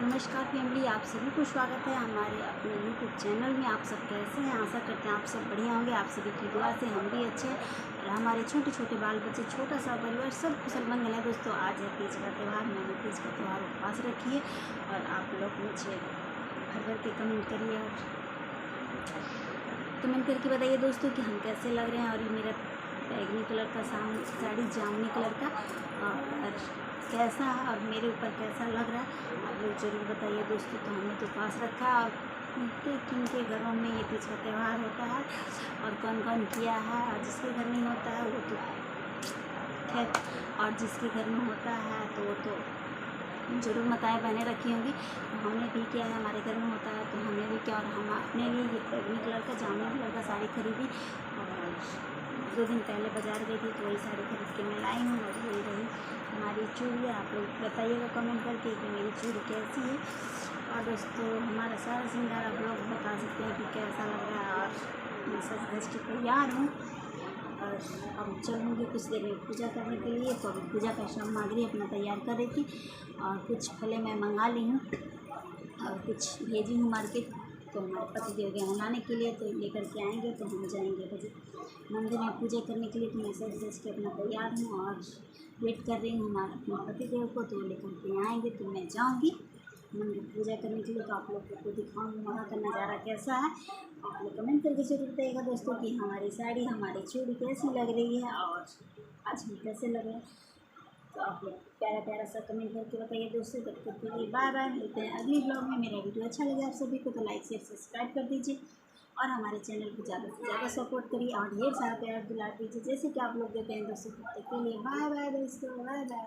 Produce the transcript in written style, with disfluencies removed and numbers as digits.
नमस्कार फैमिली, आप सभी को स्वागत है हमारे अपने यूट्यूब चैनल में। आप सब कैसे हैं? आशा करते हैं आप सब बढ़िया होंगे। आप सभी की दुआ से हम भी अच्छे हैं और हमारे छोटे छोटे बाल बच्चे, छोटा सा परिवार सब कुशल मंगल है। दोस्तों, आज है तीज का त्यौहार। मैंने तीज का त्यौहार उपवास रखी है और आप लोग मुझे भर के कमेंट करिए और कमेंट करके बताइए दोस्तों कि हम कैसे लग रहे हैं। और ये मेरा बैगनी कलर का साड़ी जामुनी कलर का और कैसा है और मेरे ऊपर कैसा लग रहा है आप लोग ज़रूर बताइए दोस्तों। तो हमने तो उपवास रखा है और किन के घरों में ये तीज का त्यौहार होता है और कौन कौन किया है। और जिसके घर नहीं होता है वो तो खैर, और जिसके घर में होता है तो वो तो ज़रूर बताएं बहनें रखी होंगी। तो हमने भी किया है, हमारे घर में होता है तो हमने भी किया। और हम अपने लिए ये बैगनी कलर का जामुनी कलर का साड़ी खरीदी और 2 दिन पहले बाज़ार गई थी तो वही साड़ी खरीद के मैं लाई हूँ। और यही रही हमारी चूड़ी। आप लोग बताइएगा कमेंट करके कि मेरी चूड़ी कैसी है। और दोस्तों, हमारा सारा श्रृंगार आप लोग बता सकते हैं कि कैसा लग रहा है। और मैं सज धज के तैयार हूँ और अब चलूँगी कुछ देर में पूजा करने के लिए। तो अभी पूजा का सामग्री अपना तैयार कर रही थी और कुछ फलें मैं मंगा ली हूँ और कुछ भेजी हूँ मार्केट। तो हमारे पति देव गए लाने के लिए, तो लेकर के आएंगे तो हम जाएंगे बजे मंदिर में पूजा करने के लिए। तो मैं सज धज के अपना तैयार हूँ और वेट कर रही हूँ हमारे अपने पति देव को। तो लेकर के आएंगे तो मैं जाऊँगी मंदिर पूजा करने के लिए। तो आप लोगों को दिखाऊँगी वहाँ का नज़ारा कैसा है। आप लोग कमेंट करके जरूर बताइएगा दोस्तों कि हमारी साड़ी, हमारी चूड़ी कैसी लग रही है और आज हम कैसे लग रहे हैं। तो आप लोग प्यारा प्यारा सा कमेंट करके बताइए दोस्तों। तब तक के लिए बाय बाय, मिलते हैं अगली ब्लॉग में। मेरा वीडियो अच्छा लगे आप सभी को तो लाइक शेयर सब्सक्राइब कर दीजिए और हमारे चैनल को ज़्यादा से ज़्यादा सपोर्ट करिए और ढेर सारा प्यार दिला दीजिए जैसे कि आप लोग देते हैं दोस्तों। तब तक के लिए बाय बाय दोस्तों, बाय बाय।